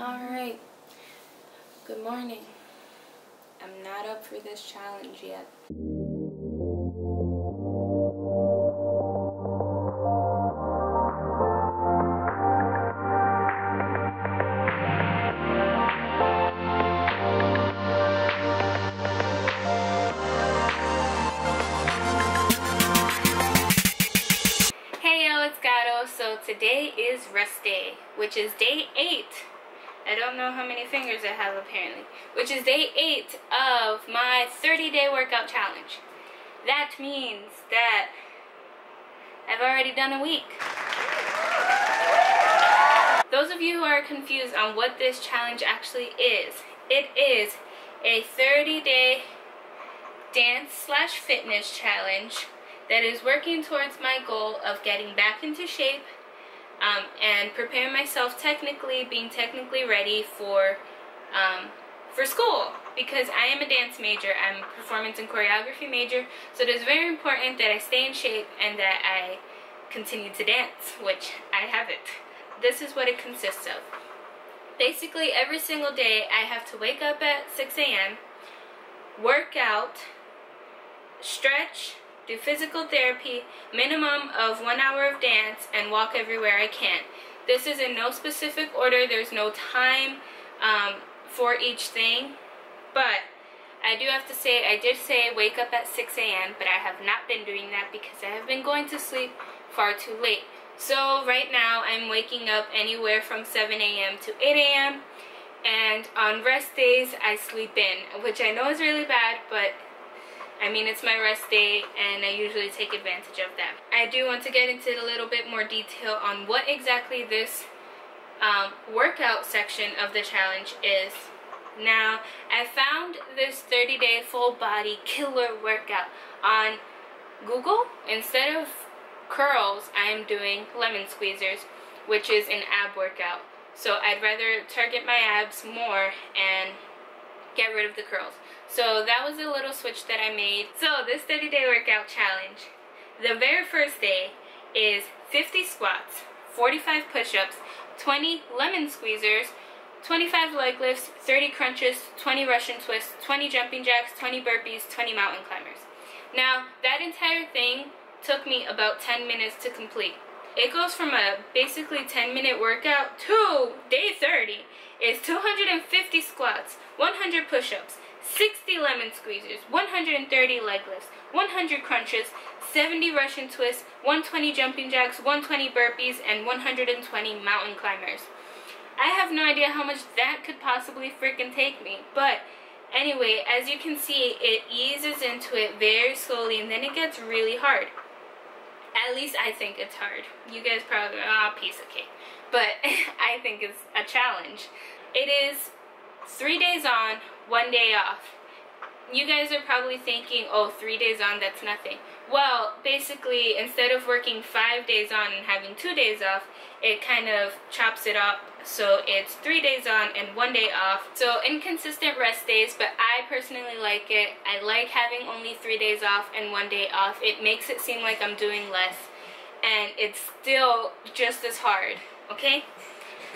Alright, good morning. I'm not up for this challenge yet. Hey yo, it's Gato. So today is rest day, which is day 8. I don't know how many fingers I have apparently, which is day 8 of my 30-day workout challenge. That means that I've already done a week. Those of you who are confused on what this challenge actually is, it is a 30-day dance/fitness challenge that is working towards my goal of getting back into shape and preparing myself being technically ready for school, because I am a dance major. I'm a performance and choreography major, so it is very important that I stay in shape and that I continue to dance, which I haven't. This is what it consists of. Basically, every single day I have to wake up at 6 a.m., work out, stretch, do physical therapy, minimum of 1 hour of dance, and walk everywhere I can. This is in no specific order. There's no time for each thing, but I do have to say, I did say wake up at 6 a.m., but I have not been doing that because I have been going to sleep far too late. So right now I'm waking up anywhere from 7 a.m. to 8 a.m. and on rest days I sleep in, which I know is really bad, but I mean, it's my rest day and I usually take advantage of that. I do want to get into a little bit more detail on what exactly this workout section of the challenge is. Now, I found this 30-day full body killer workout on Google. Instead of curls, I'm doing lemon squeezers, which is an ab workout. So I'd rather target my abs more and get rid of the curls. So that was a little switch that I made. So this 30-day workout challenge, the very first day is 50 squats, 45 push-ups, 20 lemon squeezers, 25 leg lifts, 30 crunches, 20 Russian twists, 20 jumping jacks, 20 burpees, 20 mountain climbers. Now, that entire thing took me about 10 minutes to complete. It goes from a basically 10-minute workout to day 30 is 250 squats, 100 push-ups, 60 lemon squeezers, 130 leg lifts, 100 crunches, 70 Russian twists, 120 jumping jacks, 120 burpees, and 120 mountain climbers. I have no idea how much that could possibly freaking take me, but anyway, as you can see, it eases into it very slowly and then it gets really hard. At least I think it's hard. You guys probably, piece of cake. But I think it's a challenge. It is 3 days on, 1 day off. You guys are probably thinking, oh, 3 days on, that's nothing. Well, basically, instead of working 5 days on and having 2 days off, it kind of chops it up. So it's 3 days on and 1 day off. So inconsistent rest days, but I personally like it. I like having only 3 days off and 1 day off. It makes it seem like I'm doing less, and it's still just as hard, okay?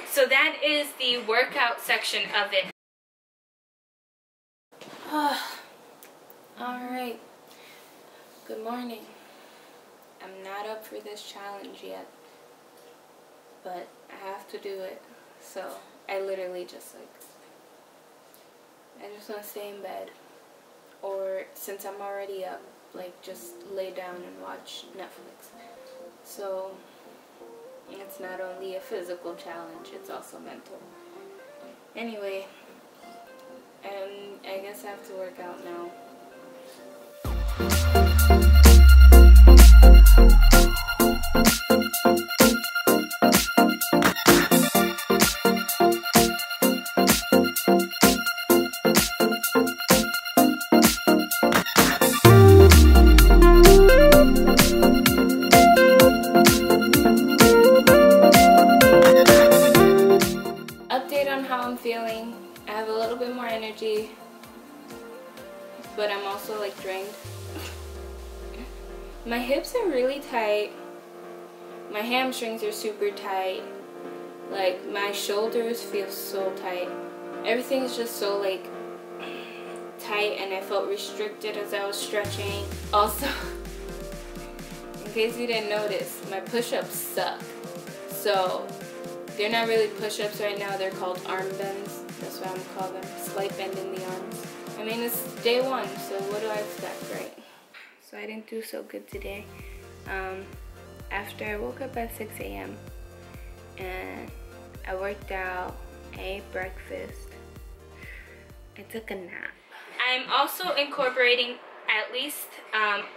So that is the workout section of it. Alright, good morning. I'm not up for this challenge yet, but I have to do it. So I literally just I just want to stay in bed, or since I'm already up, just lay down and watch Netflix. So it's not only a physical challenge, it's also mental. Anyway, and I guess I have to work out now. Update on how I'm feeling. I have a little bit more energy, but I'm also drained. My hips are really tight. My hamstrings are super tight. Like, my shoulders feel so tight. Everything's just so like tight, and I felt restricted as I was stretching. Also, in case you didn't notice, my push-ups suck. So they're not really push-ups right now, they're called arm bends. That's what I'm gonna call them. Slight bend in the arms. I mean, it's day one, so what do I expect, right? So I didn't do so good today. After I woke up at 6 a.m. and I worked out, I ate breakfast, I took a nap. I'm also incorporating at least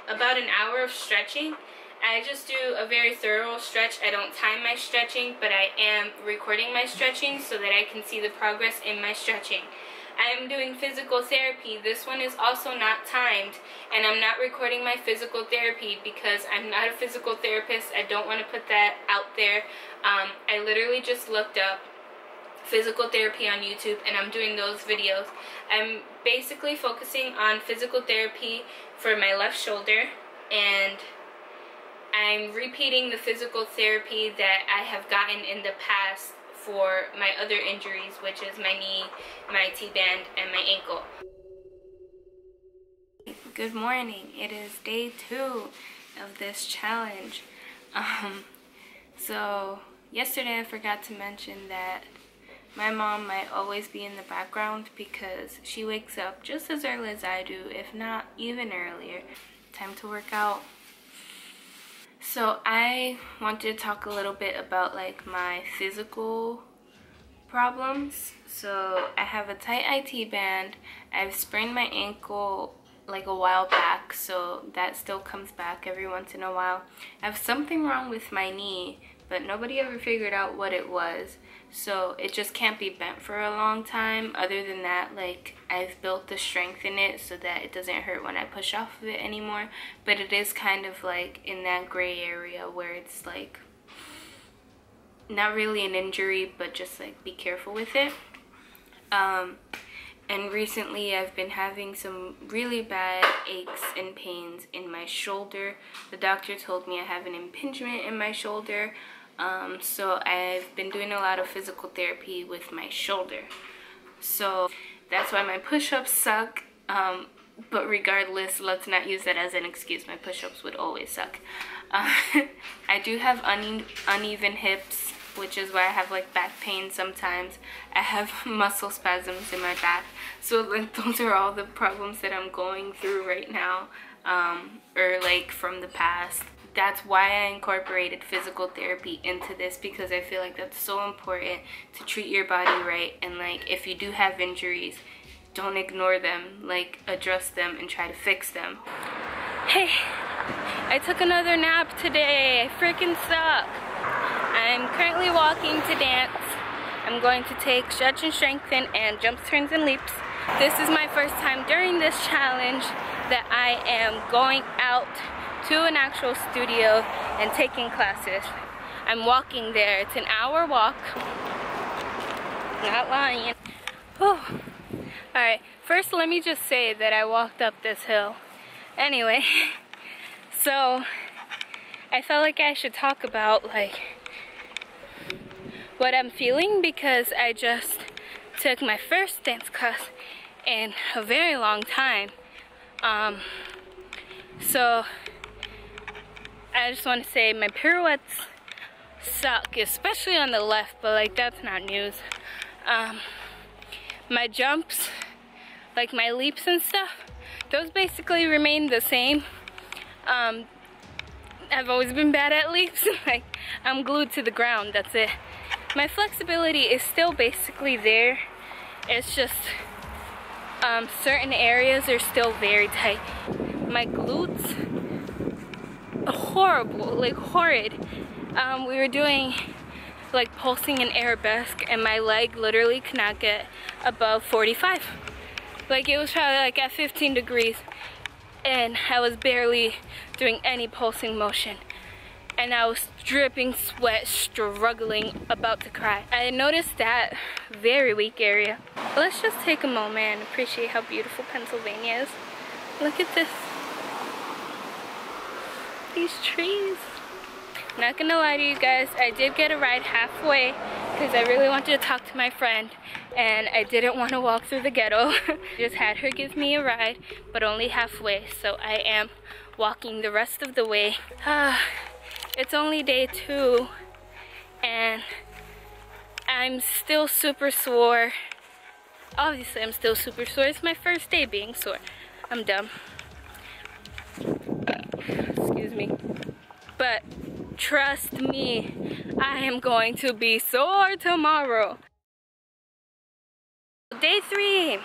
about an hour of stretching. I just do a very thorough stretch. I don't time my stretching, but I am recording my stretching so that I can see the progress in my stretching. I am doing physical therapy. This one is also not timed, and I'm not recording my physical therapy because I'm not a physical therapist. I don't want to put that out there. I literally just looked up physical therapy on YouTube, and I'm doing those videos. I'm basically focusing on physical therapy for my left shoulder, and I'm repeating the physical therapy that I have gotten in the past for my other injuries, which is my knee, my T-band, and my ankle. Good morning. It is day 2 of this challenge. So yesterday I forgot to mention that my mom might always be in the background because she wakes up just as early as I do, if not even earlier. Time to work out. So I wanted to talk a little bit about like my physical problems. So I have a tight IT band. I've sprained my ankle like a while back, so that still comes back every once in a while. I have something wrong with my knee, but nobody ever figured out what it was. So it just can't be bent for a long time. Other than that, like, I've built the strength in it so that it doesn't hurt when I push off of it anymore. But it is kind of like in that gray area where it's like not really an injury, but just like be careful with it. And recently I've been having some really bad aches and pains in my shoulder. The doctor told me I have an impingement in my shoulder. So I've been doing a lot of physical therapy with my shoulder. So that's why my push-ups suck. But regardless, let's not use that as an excuse. My push-ups would always suck. I do have uneven hips, which is why I have like back pain sometimes. I have muscle spasms in my back. So like those are all the problems that I'm going through right now, or like from the past. That's why I incorporated physical therapy into this, because I feel like that's so important to treat your body right. And like if you do have injuries, don't ignore them, like address them and try to fix them. Hey, I took another nap today. I freaking suck. I'm currently walking to dance. I'm going to take stretch and strengthen and jumps, turns, and leaps. This is my first time during this challenge that I am going out to an actual studio and taking classes. I'm walking there. It's an hour walk. Not lying. Whew. Alright, first let me just say that I walked up this hill. Anyway, so I felt like I should talk about like what I'm feeling, because I just took my first dance class in a very long time. So I just want to say my pirouettes suck, especially on the left, but like that's not news. My jumps, like my leaps and stuff, those basically remain the same. I've always been bad at leaps. Like I'm glued to the ground, that's it. My flexibility is still basically there. It's just certain areas are still very tight. My glutes, horrible, like horrid. We were doing like pulsing and arabesque, and my leg literally could not get above 45. Like it was probably like at 15 degrees, and I was barely doing any pulsing motion. And I was dripping sweat, struggling, about to cry. I noticed that very weak area. Let's just take a moment and appreciate how beautiful Pennsylvania is. Look at this. These trees. Not gonna lie to you guys, I did get a ride halfway because I really wanted to talk to my friend and I didn't want to walk through the ghetto. Just had her give me a ride, but only halfway, so I am walking the rest of the way. It's only day 2 and I'm still super sore. Obviously I'm still super sore. It's my first day being sore. I'm dumb. Excuse me. But trust me, I am going to be sore tomorrow. Day 3.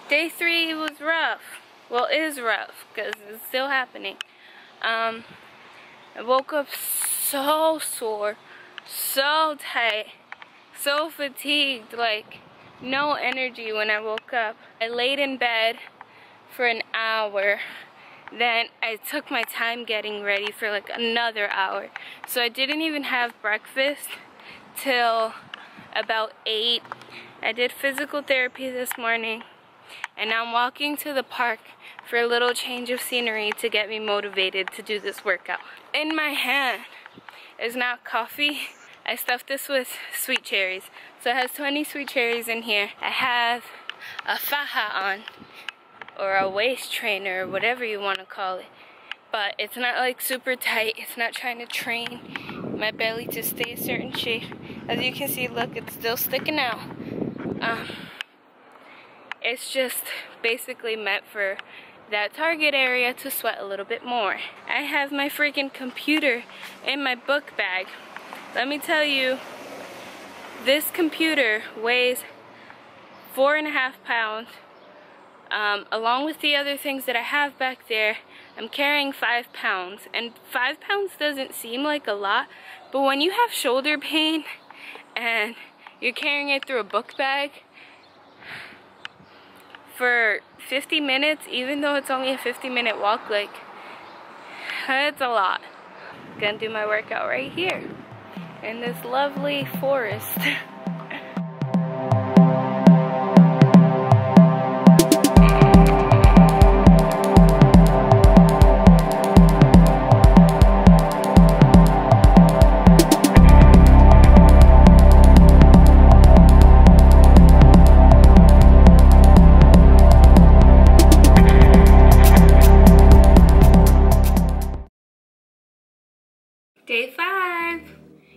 Day 3 was rough. Well, is rough because it's still happening. I woke up so sore, so tight, so fatigued, like no energy when I woke up. I laid in bed for an hour. Then I took my time getting ready for like another hour. So I didn't even have breakfast till about 8. I did physical therapy this morning. And now I'm walking to the park for a little change of scenery to get me motivated to do this workout. In my hand is now coffee. I stuffed this with sweet cherries. So it has 20 sweet cherries in here. I have a faja on, or a waist trainer, or whatever you want to call it. But it's not like super tight. It's not trying to train my belly to stay a certain shape. As you can see, look, it's still sticking out. It's just basically meant for that target area to sweat a little bit more. I have my freaking computer in my book bag. Let me tell you, this computer weighs 4.5 pounds. Along with the other things that I have back there, I'm carrying 5 pounds. And 5 pounds doesn't seem like a lot, but when you have shoulder pain and you're carrying it through a book bag for 50 minutes, even though it's only a 50-minute walk, like, it's a lot. Gonna do my workout right here in this lovely forest. Day 5.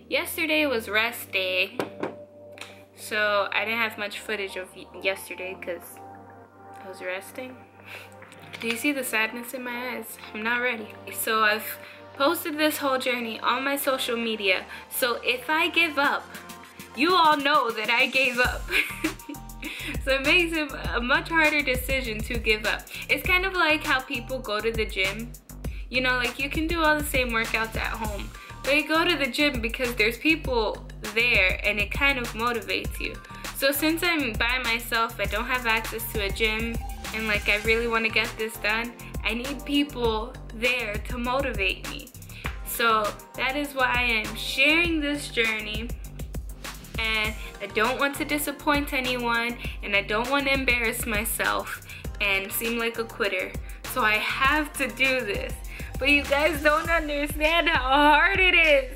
Yesterday was rest day, so I didn't have much footage of yesterday because I was resting. Do you see the sadness in my eyes? I'm not ready. So I've posted this whole journey on my social media, so if I give up, you all know that I gave up. So it makes it a much harder decision to give up. It's kind of like how people go to the gym. You know, like, you can do all the same workouts at home, but you go to the gym because there's people there and it kind of motivates you. So since I'm by myself, I don't have access to a gym, and like, I really want to get this done, I need people there to motivate me. So that is why I am sharing this journey, and I don't want to disappoint anyone, and I don't want to embarrass myself and seem like a quitter. So I have to do this. But you guys don't understand how hard it is.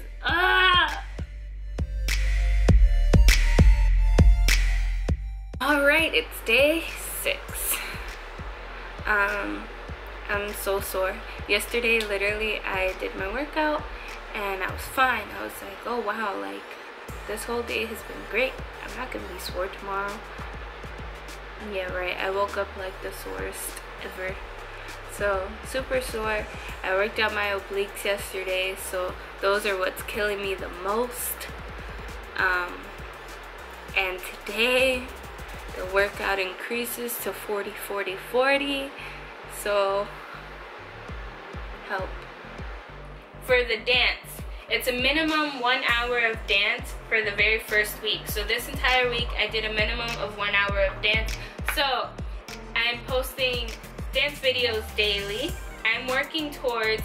Alright, it's day 6. I'm so sore. Yesterday, literally, I did my workout and I was fine. I was like, oh wow, like, this whole day has been great. I'm not gonna be sore tomorrow. Yeah, right, I woke up like the sorest ever. So, super sore. I worked out my obliques yesterday, so those are what's killing me the most. And today, the workout increases to 40, 40, 40. So, help. For the dance, it's a minimum 1 hour of dance for the very first week. So this entire week, I did a minimum of 1 hour of dance. So, I'm posting dance videos daily. I'm working towards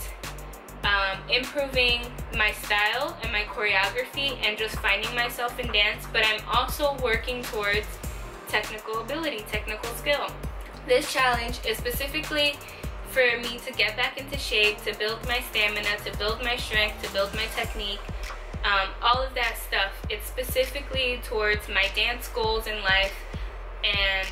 improving my style and my choreography and just finding myself in dance, but I'm also working towards technical ability, technical skill. This challenge is specifically for me to get back into shape, to build my stamina, to build my strength, to build my technique, all of that stuff. It's specifically towards my dance goals in life and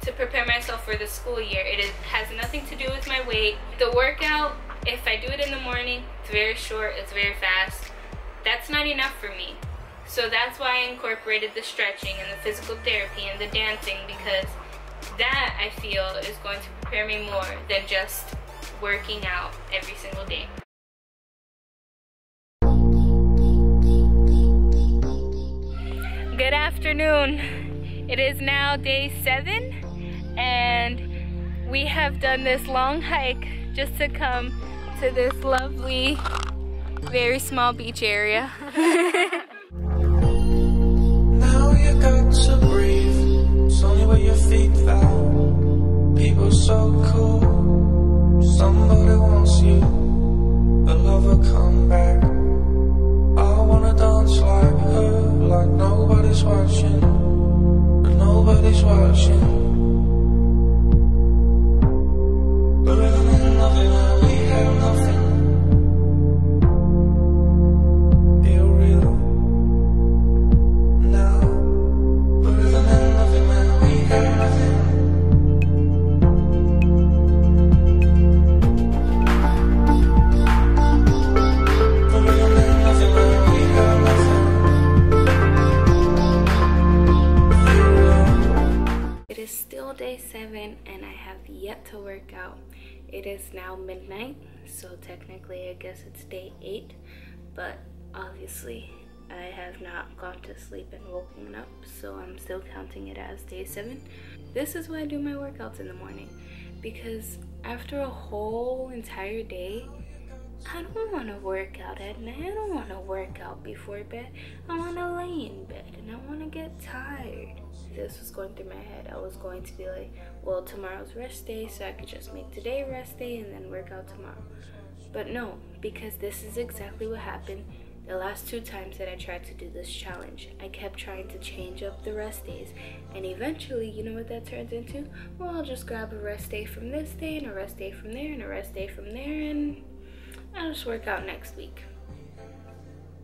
to prepare myself for the school year. Has nothing to do with my weight. The workout, if I do it in the morning, it's very short, it's very fast. That's not enough for me. So that's why I incorporated the stretching and the physical therapy and the dancing, because that, I feel, is going to prepare me more than just working out every single day. Good afternoon. It is now day 7 and we have done this long hike just to come to this lovely, very small beach area. Now you got to breathe. It's only where your feet fell. People so cool. Somebody wants you. A lover come back. I wanna dance like her, like nobody's watching, and nobody's watching. But living in nothing when we have nothing. Feel real now. But living in nothing when we have nothing. Day 7 and I have yet to work out. It is now midnight, so technically I guess it's day 8, but obviously I have not gone to sleep and woken up, so I'm still counting it as day 7. This is why I do my workouts in the morning, because after a whole entire day, I don't want to work out at night. I don't want to work out before bed. I want to lay in bed and I want to get tired. This was going through my head. I was going to be like, well, tomorrow's rest day, so I could just make today rest day and then work out tomorrow. But no, because this is exactly what happened the last 2 times that I tried to do this challenge. I kept trying to change up the rest days, and eventually, you know what that turns into? Well, I'll just grab a rest day from this day and a rest day from there and a rest day from there, and I'll just work out next week.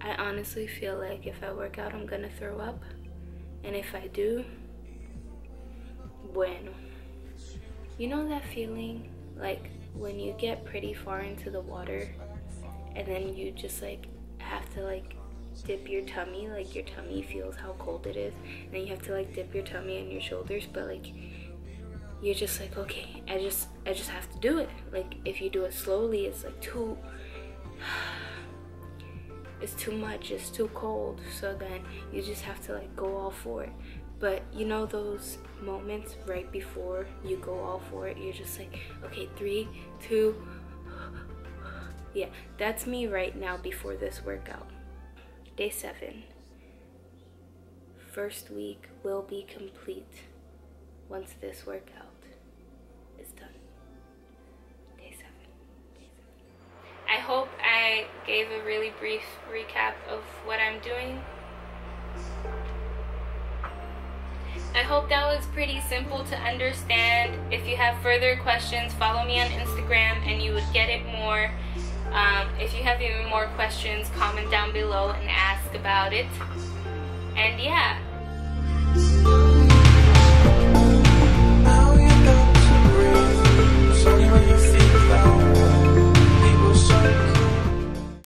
I honestly feel like if I work out, I'm gonna throw up. And if I do, bueno. You know that feeling like when you get pretty far into the water and then you just like have to like dip your tummy, like your tummy feels how cold it is, and then you have to like dip your tummy and your shoulders, but like you're just like, okay, I just have to do it. Like if you do it slowly, it's like it's too much, it's too cold, so then you just have to like go all for it. But you know those moments right before you go all for it, you're just like, okay, 3, 2, yeah, that's me right now before this workout. Day 7. First week will be complete once this workout is done. Day 7. I hope I gave a really brief recap of what I'm doing. I hope that was pretty simple to understand. If you have further questions, follow me on Instagram and you would get it more. If you have even more questions, comment down below and ask about it. And yeah,